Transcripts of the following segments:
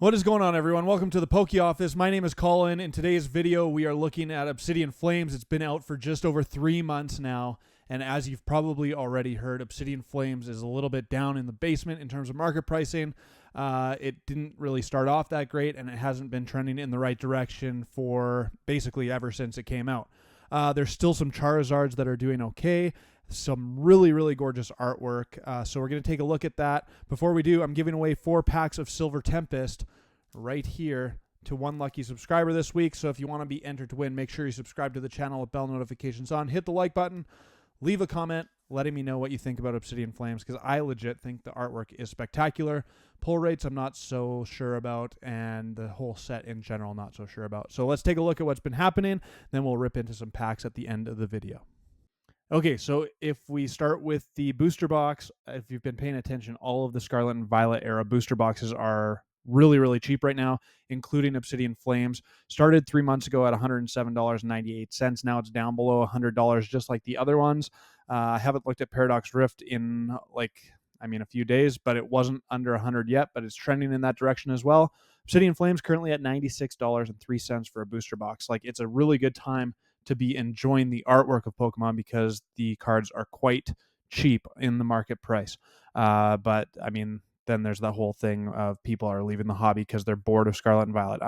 What is going on, everyone? Welcome to the Poke Office. My name is Colin. In today's video, we are looking at Obsidian Flames. It's been out for just over 3 months now, and as you've probably already heard, Obsidian Flames is a little bit down in the basement in terms of market pricing. It didn't really start off that great, and it hasn't been trending in the right direction for basically ever since it came out. There's still some Charizards that are doing okay. Some really gorgeous artwork. So we're going to take a look at that. Before we do, I'm giving away 4 packs of Silver Tempest right here to one lucky subscriber this week. So if you want to be entered to win, make sure you subscribe to the channel with bell notifications on. Hit the like button. Leave a comment letting me know what you think about Obsidian Flames, because I legit think the artwork is spectacular. Pull rates I'm not so sure about, and the whole set in general not so sure about. So let's take a look at what's been happening. Then we'll rip into some packs at the end of the video. Okay, so if we start with the booster box, if you've been paying attention, all of the Scarlet and Violet era booster boxes are really cheap right now, including Obsidian Flames. Started 3 months ago at $107.98. Now it's down below $100, just like the other ones. I haven't looked at Paradox Rift in a few days, but it wasn't under 100 yet, but it's trending in that direction as well. Obsidian Flames currently at $96.03 for a booster box. Like, it's a really good time to be enjoying the artwork of Pokemon because the cards are quite cheap in the market price. But I mean, then there's the whole thing of people are leaving the hobby because they're bored of Scarlet and Violet.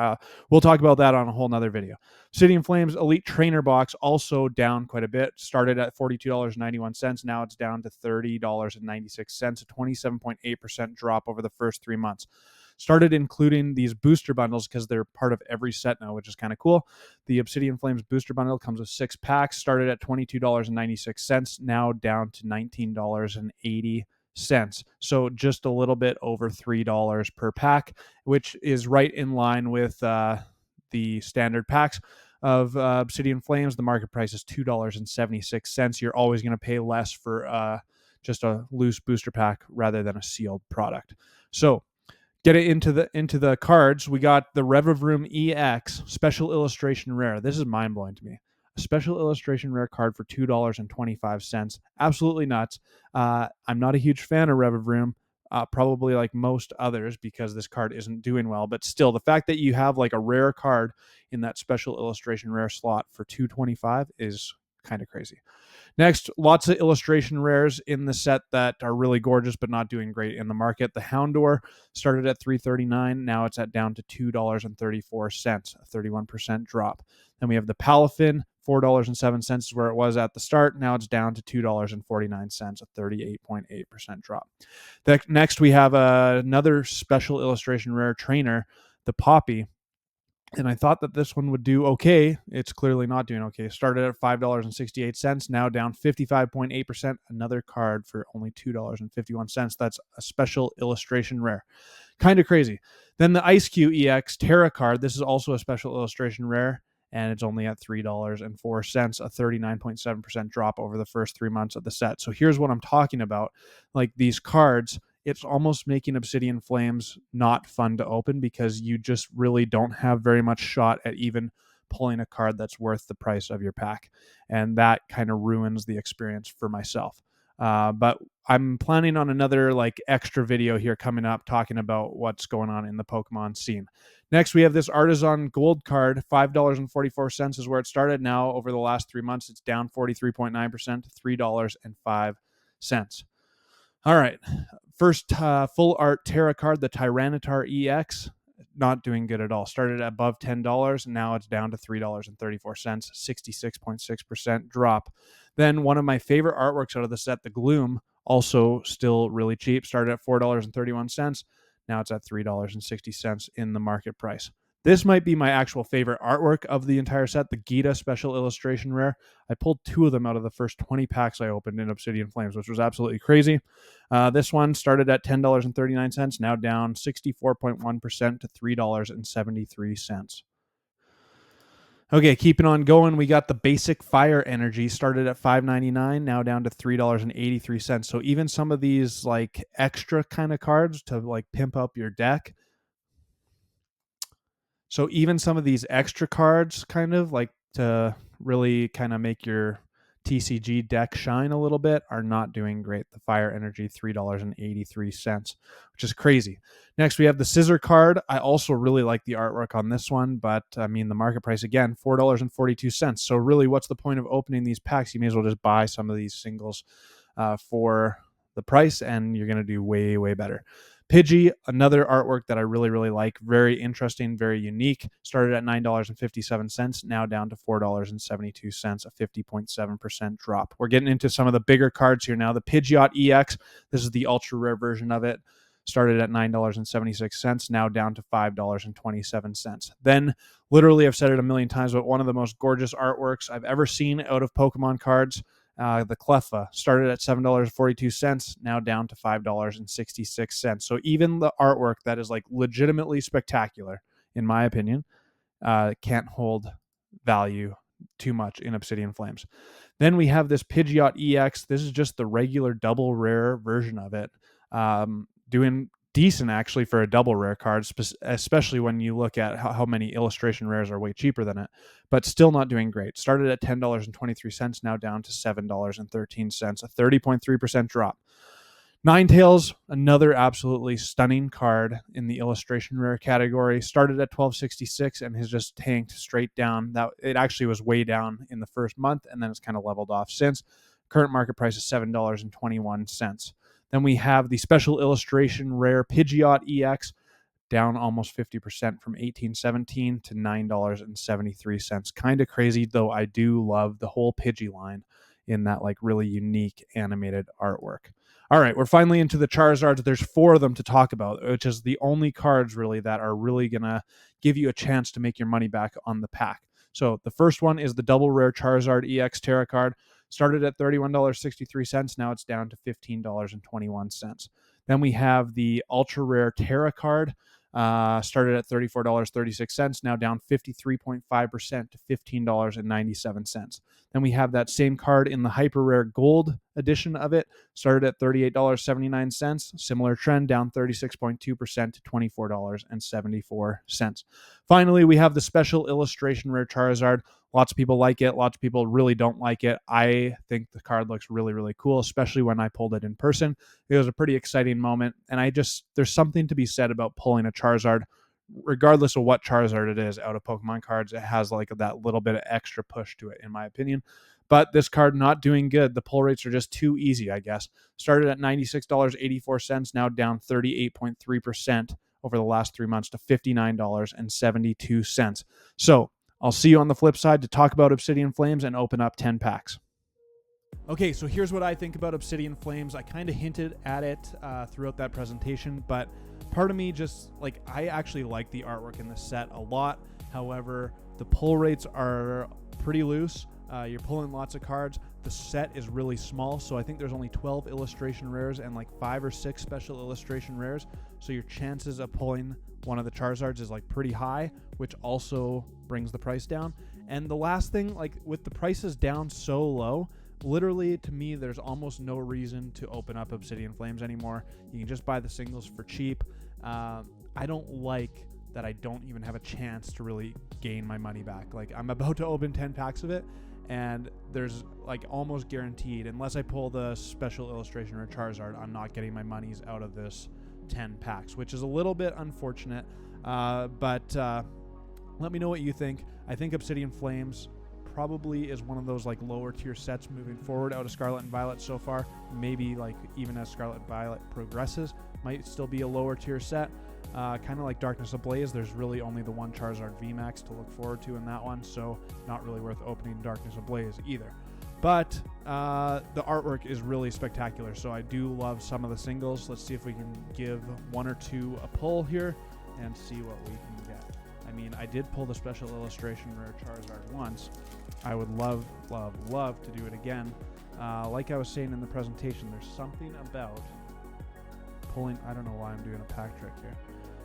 We'll talk about that on a whole nother video. Obsidian Flames Elite Trainer Box also down quite a bit. Started at $42.91. Now it's down to $30.96, a 27.8% drop over the first 3 months. Started including these booster bundles because they're part of every set now, which is kind of cool. The Obsidian Flames booster bundle comes with 6 packs. Started at $22.96, now down to $19.80. So just a little bit over $3 per pack, which is right in line with the standard packs of Obsidian Flames. The market price is $2.76. You're always going to pay less for just a loose booster pack rather than a sealed product. So get it into the cards. We got the Revavroom EX Special Illustration Rare. This is mind-blowing to me. A Special Illustration Rare card for $2.25. Absolutely nuts. I'm not a huge fan of Revavroom, probably like most others, because this card isn't doing well. But still, the fact that you have like a rare card in that Special Illustration Rare slot for $2.25 is kind of crazy. Next, lots of illustration rares in the set that are really gorgeous but not doing great in the market. The Houndour started at $3.39. Now it's down to $2.34, a 31% drop. Then we have the Palafin, $4.07 is where it was at the start. Now it's down to $2.49, a 38.8% drop. Next, we have another special illustration rare trainer, the Poppy. And I thought that this one would do okay. It's clearly not doing okay. Started at $5.68, now down 55.8%. Another card for only $2.51. That's a special illustration rare. Kind of crazy. Then the Ice Cube EX Terra card. This is also a special illustration rare, and it's only at $3.04, a 39.7% drop over the first 3 months of the set. So here's what I'm talking about. Like, these cards, it's almost making Obsidian Flames not fun to open because you just really don't have very much shot at even pulling a card that's worth the price of your pack. And that kind of ruins the experience for myself. But I'm planning on another extra video here coming up talking about what's going on in the Pokemon scene. Next, we have this Artisan Gold card. $5.44 is where it started. Now, over the last 3 months, it's down 43.9% to $3.05. All right. First full art Terra card, the Tyranitar EX, not doing good at all. Started at above $10, and now it's down to $3.34, 66.6% drop. Then one of my favorite artworks out of the set, the Gloom, also still really cheap. Started at $4.31. Now it's at $3.60 in the market price. This might be my actual favorite artwork of the entire set, the Gita Special Illustration Rare. I pulled 2 of them out of the first 20 packs I opened in Obsidian Flames, which was absolutely crazy. This one started at $10.39, now down 64.1% to $3.73. Okay, keeping on going, we got the basic Fire Energy. Started at $5.99, now down to $3.83. So even some of these extra kind of cards to pimp up your deck. So even some of these extra cards kind of to really kind of make your TCG deck shine a little bit are not doing great. The Fire Energy, $3.83, which is crazy. Next, we have the Scissor card. I also really like the artwork on this one, but I mean, the market price, again, $4.42. So really, what's the point of opening these packs? You may as well just buy some of these singles for the price, and you're going to do way, way better. Pidgey, another artwork that I really, really like. Very interesting, very unique. Started at $9.57, now down to $4.72, a 50.7% drop. We're getting into some of the bigger cards here now. The Pidgeot EX, this is the ultra rare version of it. Started at $9.76, now down to $5.27. Then, literally, I've said it a million times, but one of the most gorgeous artworks I've ever seen out of Pokemon cards. The Cleffa started at $7.42, now down to $5.66. So even the artwork that is like legitimately spectacular, in my opinion, can't hold value too much in Obsidian Flames. Then we have this Pidgeot EX. This is just the regular double rare version of it. Doing decent actually for a double rare card, especially when you look at how many illustration rares are way cheaper than it, but still not doing great. Started at $10.23, now down to $7.13, a 30.3% drop. Ninetales, another absolutely stunning card in the illustration rare category. Started at $12.66 and has just tanked straight down. That it actually was way down in the first month, and then it's kind of leveled off since. Current market price is $7.21. Then we have the special illustration rare Pidgeot EX, down almost 50% from $18.17 to $9.73. Kind of crazy, though I do love the whole Pidgey line in that like really unique animated artwork. All right, we're finally into the Charizards. There's 4 of them to talk about, which is the only cards really that are really going to give you a chance to make your money back on the pack. So the first one is the double rare Charizard EX Terra card. Started at $31.63. Now it's down to $15.21. Then we have the ultra rare Terra card. Started at $34.36. Now down 53.5% to $15.97. Then we have that same card in the hyper rare gold edition of it. Started at $38.79. Similar trend, down 36.2% to $24.74. Finally, we have the special illustration rare Charizard. Lots of people like it. Lots of people really don't like it. I think the card looks really, really cool, especially when I pulled it in person. It was a pretty exciting moment, and there's something to be said about pulling a Charizard, regardless of what Charizard it is out of Pokemon cards. It has like that little bit of extra push to it, in my opinion. But this card not doing good. The pull rates are just too easy, I guess. Started at $96.84, now down 38.3% over the last 3 months to $59.72. So I'll see you on the flip side to talk about Obsidian Flames and open up 10 packs. Okay, so here's what I think about Obsidian Flames. I kind of hinted at it throughout that presentation, but part of me just, like, I actually like the artwork in this set a lot. However, the pull rates are pretty loose. You're pulling lots of cards. The set is really small, so I think there's only 12 illustration rares and like 5 or 6 special illustration rares. So your chances of pulling one of the Charizards is like pretty high, which also brings the price down. And the last thing, like with the prices down so low, literally to me, there's almost no reason to open up Obsidian Flames anymore. You can just buy the singles for cheap. I don't like that I don't even have a chance to really gain my money back. Like, I'm about to open 10 packs of it, and there's like almost guaranteed, unless I pull the special illustration or Charizard, I'm not getting my monies out of this 10 packs, which is a little bit unfortunate. But let me know what you think. I think Obsidian Flames probably is one of those like lower tier sets moving forward out of Scarlet and Violet so far. Maybe like even as Scarlet Violet progresses, might still be a lower tier set. Kind of like Darkness Ablaze, there's really only the one Charizard VMAX to look forward to in that one, so not really worth opening Darkness Ablaze either. But the artwork is really spectacular, so I do love some of the singles. Let's see if we can give 1 or 2 a pull here and see what we can get. I mean, I did pull the special illustration rare Charizard once. I would love, love, love to do it again. Like I was saying in the presentation, there's something about pulling, I don't know why I'm doing a pack trick here.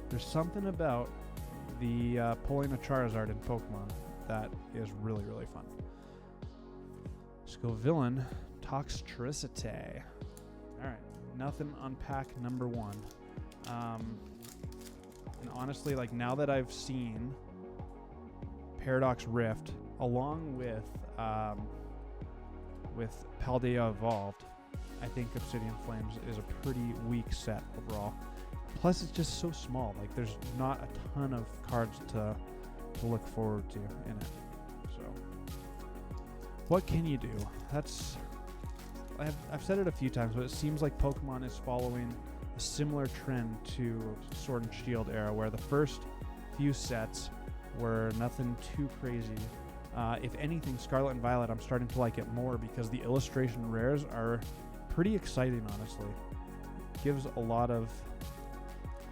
There's something about the pulling a Charizard in Pokemon that is really, really fun. Scovillain Toxtricity. Alright, nothing on pack number 1. And honestly, like, now that I've seen Paradox Rift along with with Paldea Evolved, I think Obsidian Flames is a pretty weak set overall. Plus, it's just so small. Like, there's not a ton of cards to look forward to in it. So, what can you do? I've said it a few times, but it seems like Pokemon is following a similar trend to Sword and Shield era, where the first few sets were nothing too crazy. If anything, Scarlet and Violet, I'm starting to like it more because the illustration rares are pretty exciting, honestly. Gives a lot of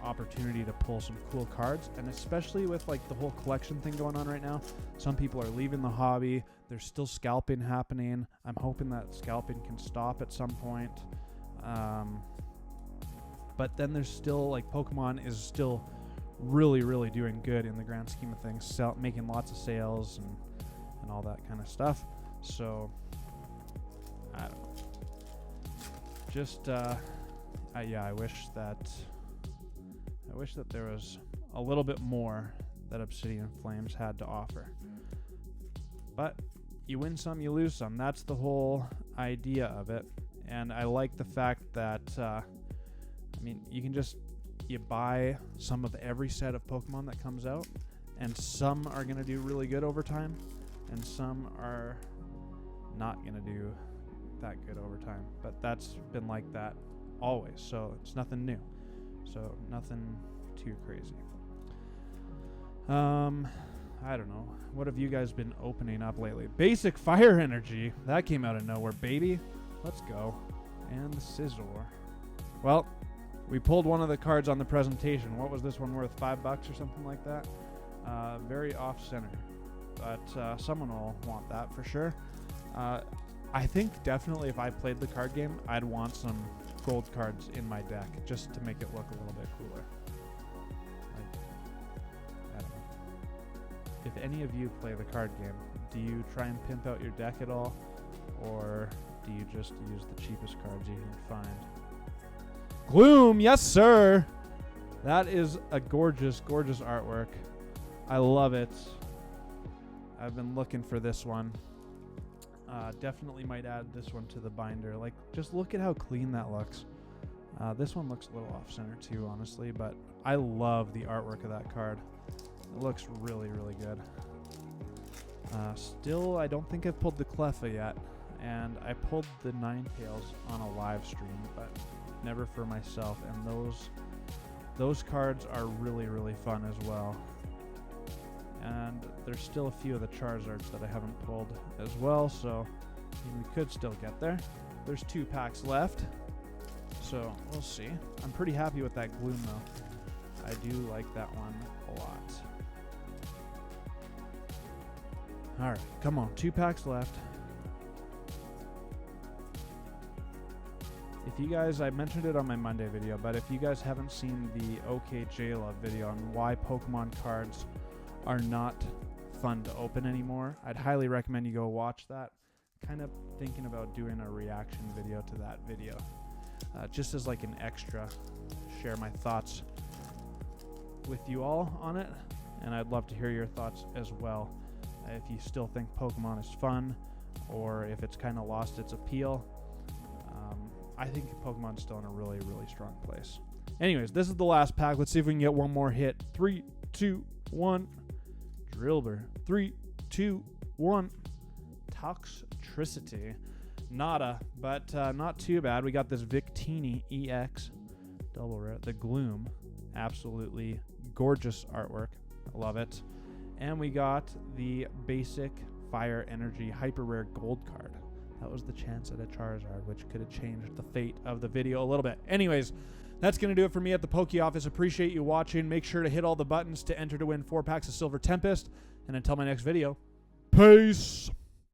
opportunity to pull some cool cards, and especially with like the whole collection thing going on right now, some people are leaving the hobby. There's still scalping happening. I'm hoping that scalping can stop at some point. But then there's still, like, Pokemon is still really, really doing good in the grand scheme of things, making lots of sales and all that kind of stuff. So, I don't know. Just, yeah, I wish that there was a little bit more that Obsidian Flames had to offer. But you win some, you lose some. That's the whole idea of it. And I like the fact that, you buy some of every set of Pokemon that comes out, and some are going to do really good over time, and some are not going to do that good over time. But that's been like that always, so it's nothing new. So nothing too crazy. I don't know. What have you guys been opening up lately? Basic Fire Energy. That came out of nowhere, baby. Let's go. And the Scizor. Well, we pulled one of the cards on the presentation. What was this one worth? $5 or something like that? Very off-center. But someone will want that for sure. I think definitely if I played the card game, I'd want some gold cards in my deck just to make it look a little bit cooler. I don't know. If any of you play the card game, do you try and pimp out your deck at all? Or do you just use the cheapest cards you can find? Gloom, yes sir! That is a gorgeous, gorgeous artwork. I love it. I've been looking for this one. Definitely might add this one to the binder. Like, just look at how clean that looks. This one looks a little off-center too, honestly, but I love the artwork of that card. It looks really, really good. Still, I don't think I've pulled the Cleffa yet, and I pulled the Ninetales on a live stream, but never for myself, and those cards are really, really fun as well. And there's still a few of the Charizards that I haven't pulled as well, so we could still get there. There's 2 packs left, so we'll see. I'm pretty happy with that Gloom, though. I do like that one a lot. Alright, come on. 2 packs left. If you guys, I mentioned it on my Monday video, but if you guys haven't seen the OK J-Love video on why Pokemon cards are not fun to open anymore, I'd highly recommend you go watch that. Kind of thinking about doing a reaction video to that video, just as like an extra, share my thoughts with you all on it, and I'd love to hear your thoughts as well. If you still think Pokemon is fun, or if it's kind of lost its appeal. I think Pokemon's still in a really, really strong place. Anyways, this is the last pack. Let's see if we can get one more hit. 3, 2, 1. Drillbur. 3, 2, 1. Toxtricity. Nada, but not too bad. We got this Victini EX. Double rare. The Gloom. Absolutely gorgeous artwork. I love it. And we got the basic Fire Energy Hyper Rare Gold card. That was the chance at a Charizard, which could have changed the fate of the video a little bit. Anyways, that's going to do it for me at the Poke Office. Appreciate you watching. Make sure to hit all the buttons to enter to win 4 packs of Silver Tempest. And until my next video, peace!